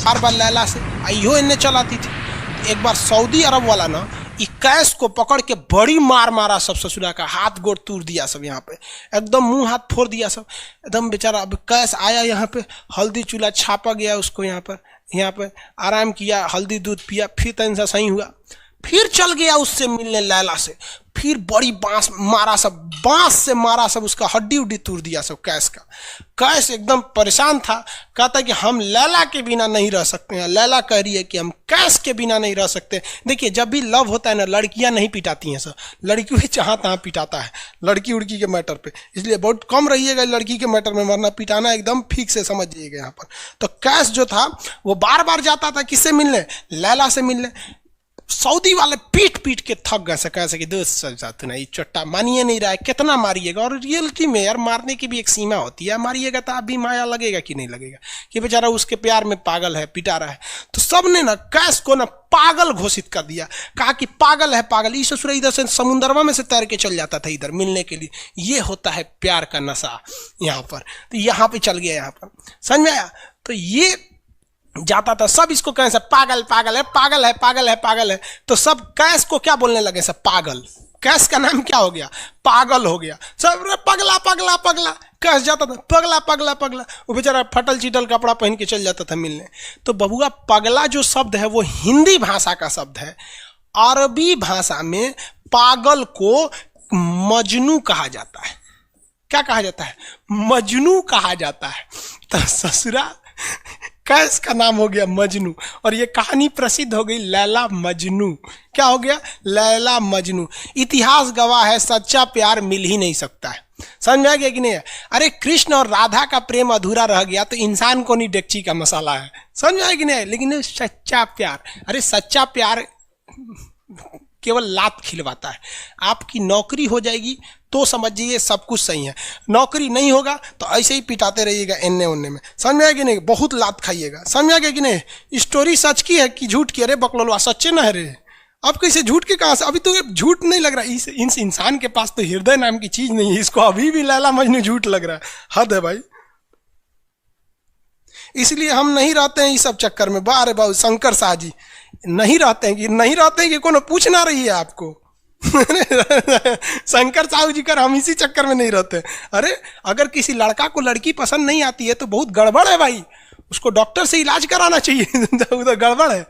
बार बार लैला से आइयो इन्हें चलाती थी। एक बार सऊदी अरब वाला ना कैश को पकड़ के बड़ी मार मारा सब, ससुरा का हाथ गोड़ तोड़ दिया सब, यहाँ पे एकदम मुंह हाथ फोड़ दिया सब एकदम बेचारा। अब कैश आया यहाँ पे, हल्दी चूल्हा छापा गया उसको, यहाँ पे आराम किया, हल्दी दूध पिया, फिर तन सा सही हुआ, फिर चल गया उससे मिलने लैला से, फिर बड़ी बांस मारा सब, बांस से मारा सब, उसका हड्डी उड्डी तोड़ दिया सब कैश का। कैश एकदम परेशान था, कहता कि हम लैला के बिना नहीं रह सकते हैं। लैला कह रही है कि हम कैश के बिना नहीं रह सकते। देखिए जब भी लव होता है ना, लड़कियां नहीं पिटाती हैं सर, लड़की भी जहाँ तहाँ पिटाता है लड़की उड़की के मैटर पे, इसलिए बहुत कम रहिएगा लड़की के मैटर में मरना पिटाना, एकदम ठीक से समझ जाइएगा यहाँ पर। तो कैश जो था वो बार बार जाता था किससे मिलने, लैला से मिलने। सऊदी वाले पीट पीट के थक गए से, कैसे कि दोस्त ना ये चट्टा मानिए नहीं रहा है, कितना मारिएगा। और रियलिटी में यार मारने की भी एक सीमा होती है, मारिएगा तो आप भी माया लगेगा कि नहीं लगेगा कि बेचारा उसके प्यार में पागल है, पिटा रहा है। तो सबने ना कैश को ना पागल घोषित कर दिया, कहा कि पागल है पागल। ये ससुर इधर से समुद्रवा में से तैर के चल जाता था इधर मिलने के लिए। ये होता है प्यार का नशा यहाँ पर। तो यहाँ पे चल गया, यहाँ पर समझ में आया। तो ये जाता था सब इसको कहें सब पागल पागल है, पागल है, पागल है, पागल है। तो सब कैश को क्या बोलने लगे सब, पागल। कैश का नाम क्या हो गया, पागल हो गया सब। पगला पगला पगला कैश जाता था, पगला पगला पगला। वो बेचारा फटल चिटल कपड़ा पहन के चल जाता था मिलने। तो बबुआ पगला जो शब्द है वो हिंदी भाषा का शब्द है। अरबी भाषा में पागल को मजनू कहा जाता है। क्या कहा जाता है, मजनू कहा जाता है। तो ससुरा कैश का नाम हो गया मजनू, और ये कहानी प्रसिद्ध हो गई लैला मजनू। क्या हो गया, लैला मजनू। इतिहास गवाह है सच्चा प्यार मिल ही नहीं सकता है। समझ में आ गया कि नहीं है। अरे कृष्ण और राधा का प्रेम अधूरा रह गया तो इंसान को नहीं डेगची का मसाला है। समझ में आया कि नहीं। लेकिन सच्चा प्यार, अरे सच्चा प्यार केवल लात खिलवाता है। आपकी नौकरी हो जाएगी तो समझिए सब कुछ सही है, नौकरी नहीं होगा तो ऐसे ही पिटाते रहिएगा एन्ने ओन्ने में। समझ में आ गया नहीं, बहुत लात खाइएगा। समझ में आ गया कि नहीं। स्टोरी सच की है कि झूठ की, अरे बकलोलवा सच्चे ना है रे। अब कैसे झूठ के कहाँ से, अभी तो झूठ नहीं लग रहा। इस इंसान के पास तो हृदय नाम की चीज नहीं है, इसको अभी भी लैला मजनू झूठ लग रहा है। हद है भाई। इसलिए हम नहीं रहते हैं इस सब चक्कर में। बारे बाबू शंकर शाह जी नहीं रहते हैं कि कोनो पूछ ना रही है आपको। शंकर साहू जी कर हम इसी चक्कर में नहीं रहते। अरे अगर किसी लड़का को लड़की पसंद नहीं आती है तो बहुत गड़बड़ है भाई, उसको डॉक्टर से इलाज कराना चाहिए। उधर गड़बड़ है,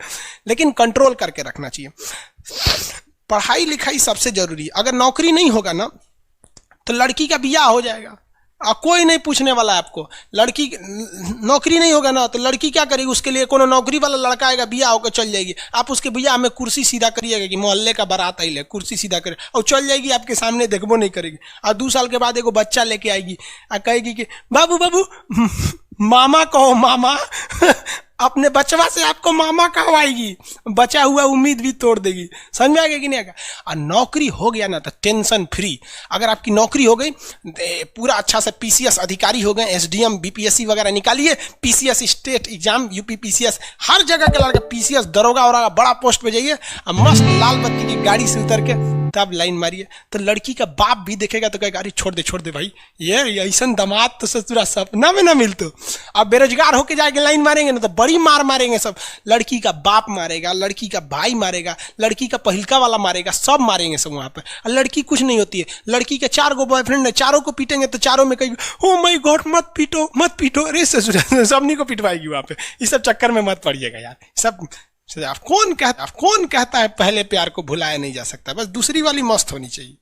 लेकिन कंट्रोल करके रखना चाहिए। पढ़ाई लिखाई सबसे जरूरी। अगर नौकरी नहीं होगा ना तो लड़की का बियाह हो जाएगा, कोई नहीं पूछने वाला है आपको। लड़की नौकरी नहीं होगा ना तो लड़की क्या करेगी, उसके लिए कोनो नौकरी वाला लड़का आएगा, बियाह होकर चल जाएगी। आप उसके बियाह में कुर्सी सीधा करिएगा कि मोहल्ले का बारात आई ले, कुर्सी सीधा करे और चल जाएगी, आपके सामने देखबो नहीं करेगी। और 2 साल के बाद एगो बच्चा लेके आएगी और कहेगी कि बाबू बाबू मामा कहो मामा। अपने बचवा से आपको मामा कहवाएगी, बचा हुआ उम्मीद भी तोड़ देगी। समझ में आ गया कि नहीं आएगा। और नौकरी हो गया ना तो टेंशन फ्री। अगर आपकी नौकरी हो गई, पूरा अच्छा से पीसीएस अधिकारी हो गए, एसडीएम बीपीएससी वगैरह निकालिए, PCS state exam, UP PCS, हर जगह के लड़के पीसीएस दरोगा और बड़ा पोस्ट पे जाइए और मस्त लाल बत्ती की गाड़ी से उतर के तब लाइन मारिए। तो लड़की का बाप भी देखेगा तो कहेगा अरे छोड़ दे भाई, ये ऐसा दामाद तो ससुरा सपना में ना मिलतो। अब बेरोजगार होके जाके लाइन मारेंगे ना तो बड़ी मार मारेंगे सब। लड़की का बाप मारेगा, लड़की का भाई मारेगा, लड़की का पहिलका वाला मारेगा, सब मारेंगे सब वहां पर। और लड़की कुछ नहीं होती है। लड़की के 4 गो बॉयफ्रेंड है, चारों को पीटेंगे तो चारों में कहेगी ओ माय गॉड मत पीटो। अरे ससुरा सबनी को पिटवाएगी वहां पे। इस सब चक्कर में मत पड़िएगा यार। सब कौन कहता है पहले प्यार को भुलाया नहीं जा सकता, बस दूसरी वाली मस्त होनी चाहिए।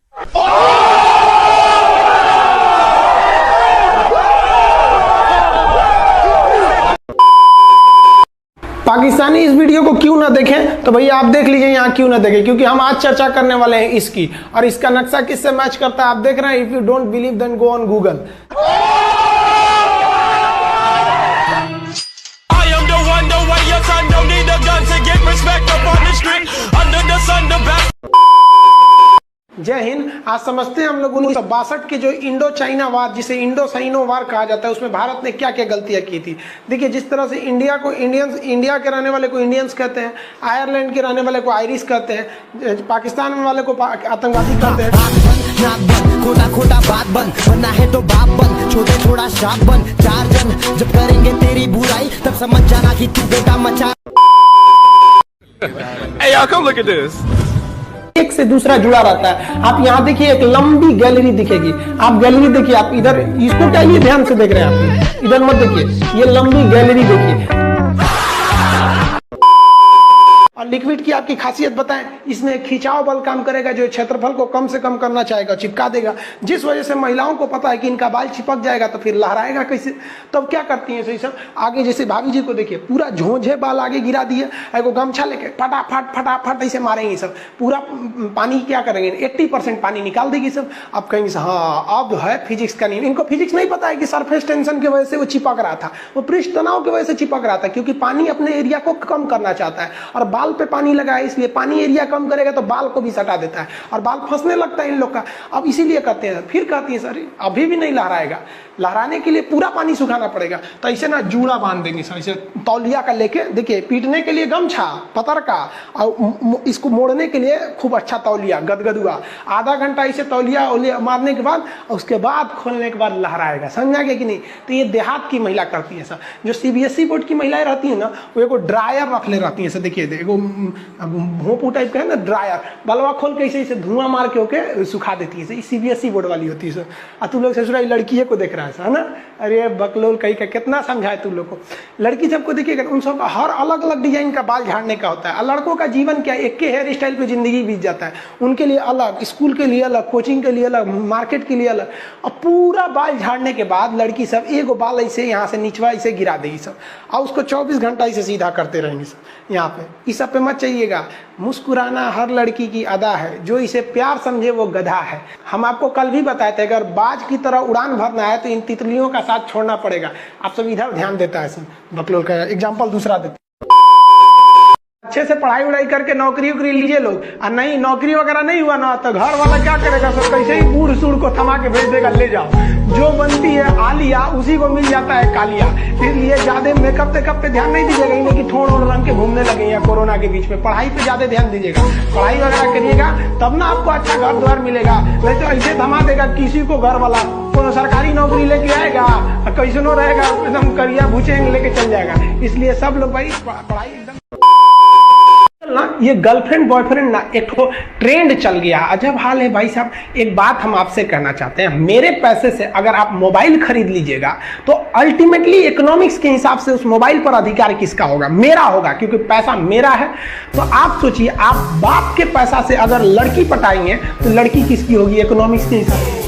पाकिस्तानी इस वीडियो को क्यों ना देखें तो भैया आप देख लीजिए यहाँ क्यों ना देखें, क्योंकि हम आज चर्चा करने वाले हैं इसकी। और इसका नक्शा किससे मैच करता है आप देख रहे हैं। If you don't believe then go on Google. जय हिंद। आज समझते हैं हम लोग 1962 के जो इंडो चाइना वार, जिसे इंडो साइनो वार कहा जाता है, उसमें भारत ने क्या क्या गलतियां की थी। देखिए जिस तरह से इंडिया को इंडियंस, इंडिया के रहने वाले को इंडियंस कहते हैं, आयरलैंड के रहने वाले को आयरिश कहते हैं, पाकिस्तान में वाले को आतंकवादी कहते हैं। खोटा खोटा बात बन, बनना है तो बाप बन, छोटे छोटा चुपचाप बन, 4 जन जब करेंगे तेरी बुराई तब समझ जाना कि तू बेटा मचा। Hey y'all, come look at this. एक से दूसरा जुड़ा रहता है। आप यहाँ देखिए एक लंबी गैलरी दिखेगी, आप गैलरी देखिए, आप इधर इसको क्या ये ध्यान से देख रहे हैं आप, इधर मत देखिए, ये लंबी गैलरी देखिए। और लिक्विड की आपकी खासियत बताएं, इसमें खिंचाव बल काम करेगा जो क्षेत्रफल को कम से कम करना चाहेगा, चिपका देगा, जिस वजह से महिलाओं को पता है कि इनका बाल चिपक जाएगा तो फिर लहराएगा कैसे। तब क्या करती हैं सही सब, आगे जैसे भाभी जी को देखिए पूरा झोंझे बाल आगे गिरा दिए, एगो गमछा लेके फटाफट फटाफट ऐसे मारेंगे सब, पूरा पानी क्या करेंगे 80% पानी निकाल देगी सब। अब कहेंगे हाँ अब है फिजिक्स का नियम। इनको फिजिक्स नहीं पता है कि सरफेस टेंशन की वजह से वो चिपक रहा था, वो पृष्ठ तनाव की वजह से चिपक रहा था, क्योंकि पानी अपने एरिया को कम करना चाहता है और बाल पे पानी लगा है, इसलिए पानी एरिया कम करेगा तो बाल को भी सटा देता है और बाल फंसने लगता है इन लोग का। अब इसीलिए कहते हैं, फिर कहती है सर अभी भी नहीं लहराएगा, लहराने के लिए पूरा पानी सुखाना पड़ेगा। तो ऐसे ना जूड़ा बांध देंगे सर, ऐसे तौलिया का लेके, देखिए पीटने के लिए गमछा पतर का और इसको मोड़ने के लिए खूब अच्छा तौलिया गदगदुआ, आधा घंटा ऐसे तौलिया मारने के बाद उसके बाद खोलने के बाद लहराएगा। समझा गया कि नहीं। तो ये देहात की महिला करती है सर। जो सीबीएसई बोर्ड की महिलाएं रहती है ना, वो एगो ड्रायर रख ले रहती है सर, देखिए एगो भोंपू टाइप का है ना ड्रायर, बलवा खोल के ऐसे धुआं मार के होके सुखा देती है। सीबीएसई बोर्ड वाली होती है सर। और तू लोग ससुरा लड़की को देख रहा है ना, अरे बकलोल कहीं का कितना समझाए तू लोग को। लड़की सबको देखिएगा, उन सबका हर अलग अलग डिजाइन का बाल झाड़ने का होता है। लड़कों का जीवन क्या, एक के हेयर स्टाइल पे जिंदगी बीत जाता है, उनके लिए अलग, स्कूल के लिए अलग, कोचिंग के लिए अलग, मार्केट के लिए अलग। और पूरा बाल झाड़ने के बाद लड़की सब एक बाल ऐसे यहाँ से निचवा ऐसे गिरा देगी सब, और उसको 24 घंटा ऐसे सीधा करते रहेंगे सब। यहाँ पे इस सब पे मत चाहिएगा। मुस्कुराना हर लड़की की अदा है, जो इसे प्यार समझे वो गधा है। हम आपको कल भी बताए थे, अगर बाज की तरह उड़ान भरना है तो इन तितलियों का साथ छोड़ना पड़ेगा। आप सब इधर ध्यान देता है सर। बकलोल का एग्जाम्पल दूसरा देते, अच्छे से पढ़ाई उड़ाई करके नौकरी उकरी लीजिए लोग, और नहीं नौकरी वगैरह नहीं हुआ ना तो घर वाला क्या करेगा सर, कैसे ही बूढ़ सूढ़ को थमा के भेज देगा, ले जाओ। जो बनती है आलिया उसी को मिल जाता है कालिया। इसलिए ज्यादा मेकअप टेकअप पे ध्यान नहीं दीजिएगा, इन्हें कि ठोड़ ओढ़ रंग के घूमने लगे या कोरोना के बीच में। पढ़ाई पे ज्यादा ध्यान दीजिएगा, पढ़ाई वगैरह करिएगा तब ना आपको अच्छा घर द्वार मिलेगा। नहीं तो ऐसे थमा देगा किसी को घर वाला, कोनो सरकारी नौकरी लेके आएगा कैसनो रहेगा, एकदम करिया भूचेंग लेके चल जाएगा। इसलिए सब लोग भाई पढ़ाई एकदम ना, ये गर्लफ्रेंड बॉयफ्रेंड ना एक तो ट्रेंड चल गया, अजब हाल है भाई साहब। एक बात हम आपसे कहना चाहते हैं, मेरे पैसे से अगर आप मोबाइल खरीद लीजिएगा तो अल्टीमेटली इकोनॉमिक्स के हिसाब से उस मोबाइल पर अधिकार किसका होगा, मेरा होगा, क्योंकि पैसा मेरा है। तो आप सोचिए, आप बाप के पैसा से अगर लड़की पटाएंगे तो लड़की किसकी होगी इकोनॉमिक्स के हिसाब से।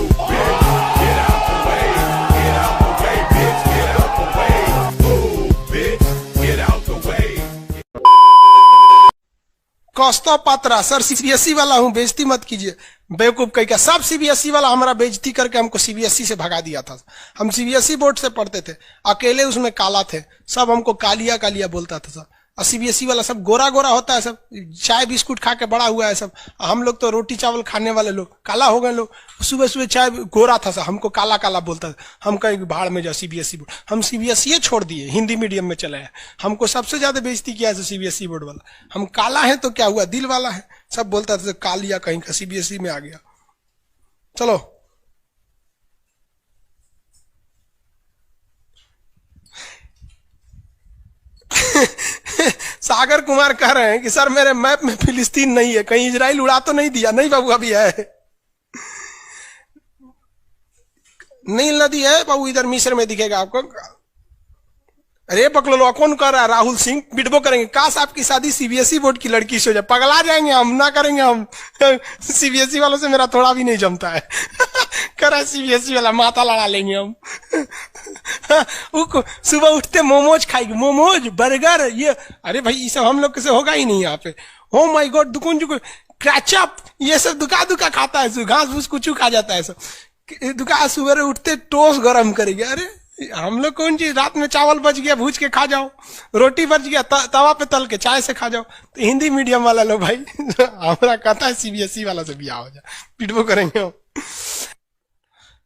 कौस्तव पात्रा सर सीबीएसई वाला हूँ, बेइज्जती मत कीजिए। बेवकूफ कहीं का, सब सीबीएसई वाला हमारा बेइज्जती करके हमको सीबीएसई से भगा दिया था। हम सीबीएसई बोर्ड से पढ़ते थे, अकेले उसमें काला थे, सब हमको कालिया कालिया बोलता था सब। और सीबीएसई वाला सब गोरा गोरा होता है, सब चाय बिस्कुट खा के बड़ा हुआ है सब। हम लोग तो रोटी चावल खाने वाले लोग काला हो गए लोग। सुबह सुबह चाय गोरा था सब, हमको काला काला बोलता था। हम कहीं भाड़ में जा सीबीएसई बोर्ड, हम सीबीएसई छोड़ दिए, हिंदी मीडियम में चले हैं। हमको सबसे ज्यादा बेइज्जती किया है सीबीएसई बोर्ड वाला। हम काला है तो क्या हुआ, दिल वाला है, सब बोलता था कालिया कहीं का, सीबीएसई में आ गया। चलो सागर कुमार कह रहे हैं कि सर मेरे मैप में फिलिस्तीन नहीं है, कहीं इजराइल उड़ा तो नहीं दिया। नहीं बाबू, अभी है, नील नदी है बाबू, इधर मिस्र में दिखेगा आपको। अरे पकड़ो, कौन कर रहा है, राहुल सिंह बिडबो करेंगे। काश आपकी शादी सीबीएसई बोर्ड की लड़की से हो जाए, पगला जाएंगे हम, ना करेंगे हम। सीबीएसई वालों से मेरा थोड़ा भी नहीं जमता है। करा सीबीएसई वाला माथा लड़ा लेंगे हम। सुबह उठते मोमोज खाएंगे, मोमोज बर्गर ये। अरे भाई ये सब हम लोग से होगा ही नहीं यहाँ पे। ओ माय गॉड, दुकुन जुकुन क्रैचअप ये सब दुका दुका खाता है, घास फूस कुछ खा जाता है सब। दुका सुबह उठते टोस्ट गरम करेंगे। अरे हम लोग कौन चीज, रात में चावल बच गया भूज के खा जाओ, रोटी बच गया तवा पे तल के चाय से खा जाओ। तो हिंदी मीडियम वाला लो भाई, हमारा कहता है सीबीएसई वाला से बिया हो जाए, पिटबो करेंगे हम।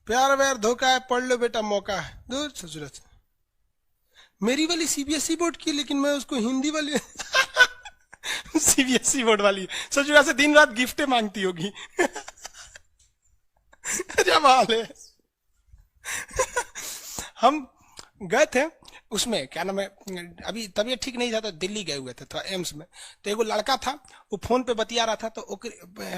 प्यार व्यार धोखा है, पढ़ लो बेटा मौका है। दूर ससुरत मेरी वाली सीबीएसई बोर्ड की, लेकिन मैं उसको हिंदी वाली सीबीएसई बोर्ड वाली ससुरा से दिन रात गिफ्टें मांगती होगी। जब हाल है। हम गए थे उसमें, क्या नाम है, अभी तबीयत ठीक नहीं था तो दिल्ली गए हुए थे थोड़ा एम्स में। तो एगो लड़का था, वो फोन पे बतिया रहा था, तो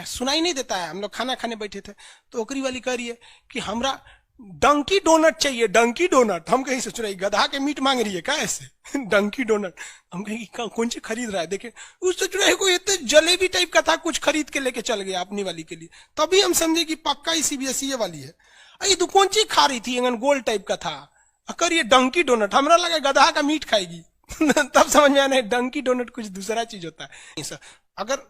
सुनाई नहीं देता है, हम लोग खाना खाने बैठे थे, तो ओकरी वाली कह रही है कि हमरा डंकी डोनट चाहिए, डंकी डोनट। हम कहीं सोच रहे गधा के मीट मांग रही है क्या ऐसे डंकी डोनट। हम कहीं कौन सी खरीद रहा है, देखे उस सोच रहे कोई इतने जलेबी टाइप का था, कुछ खरीद के लेके चल गया अपनी वाली के लिए। तभी हम समझे कि पक्का ही सीबीएसई वाली है। अरे तू कौन सी खा रही थी, गोल टाइप का था, अकर ये डंकी डोनट, हमरा लगा गधा का मीट खाएगी। तब समझ में आया डंकी डोनट कुछ दूसरा चीज होता है। अगर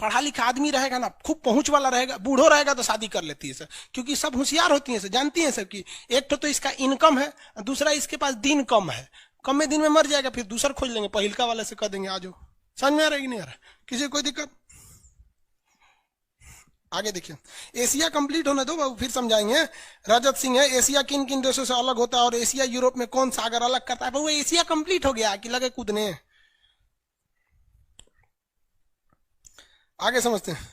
पढ़ा लिखा आदमी रहेगा ना, खूब पहुंच वाला रहेगा, बूढ़ो रहेगा तो शादी कर लेती है सर, क्योंकि सब होशियार होती है सर, जानती है सर कि एक तो इसका इनकम है, दूसरा इसके पास दिन कम है, कम में दिन में मर जाएगा, फिर दूसरा खोज लेंगे, पहिलका वाले से कह देंगे आ जाओ। समझ में आ रहा है कि नहीं आ रहा, किसी कोई दिक्कत? आगे देखिए, एशिया कंप्लीट होने दो बाबू, फिर समझाएंगे। रजत सिंह है, एशिया किन किन देशों से अलग होता है और एशिया यूरोप में कौन सागर अलग करता है? बाबू एशिया कंप्लीट हो गया कि लगे कूदने? आगे समझते हैं।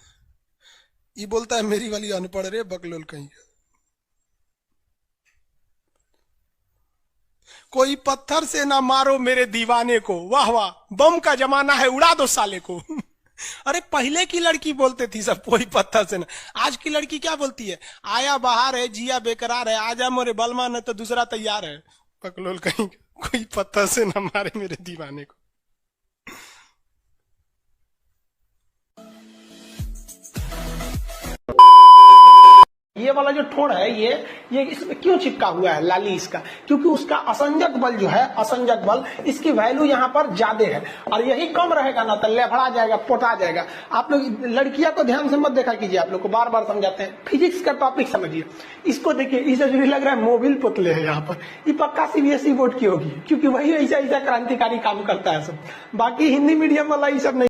ये बोलता है मेरी वाली अनपढ़ रे बकलोल कहीं। कोई पत्थर से ना मारो मेरे दीवाने को, वाह वाह, बम का जमाना है उड़ा दो साले को। अरे पहले की लड़की बोलते थी सब कोई पत्थर से ना, आज की लड़की क्या बोलती है? आया बाहर है, जिया बेकरार है, आजा मोरे बलमा न तो दूसरा तैयार है। बकलोल कहीं, कोई पत्थर से ना मारे मेरे दीवाने को। ये वाला जो ठोड़ है ये इसमें क्यों चिपका हुआ है लाली इसका? क्योंकि उसका असंजक बल जो है, असंजक बल, इसकी वैल्यू यहाँ पर ज्यादा है, और यही कम रहेगा ना तो लेफड़ा जाएगा, पोटा जाएगा। आप लोग लड़कियां को ध्यान से मत देखा कीजिए, आप लोग को बार बार समझाते हैं। फिजिक्स का टॉपिक समझिए, इसको देखिए, इसे जो लग रहा है मोबिल पुतले है यहाँ पर, ये पक्का सीबीएसई बोर्ड की होगी, क्योंकि वही ऐसा ऐसा क्रांतिकारी काम करता है सब। बाकी हिंदी मीडियम वाला ये सब नहीं।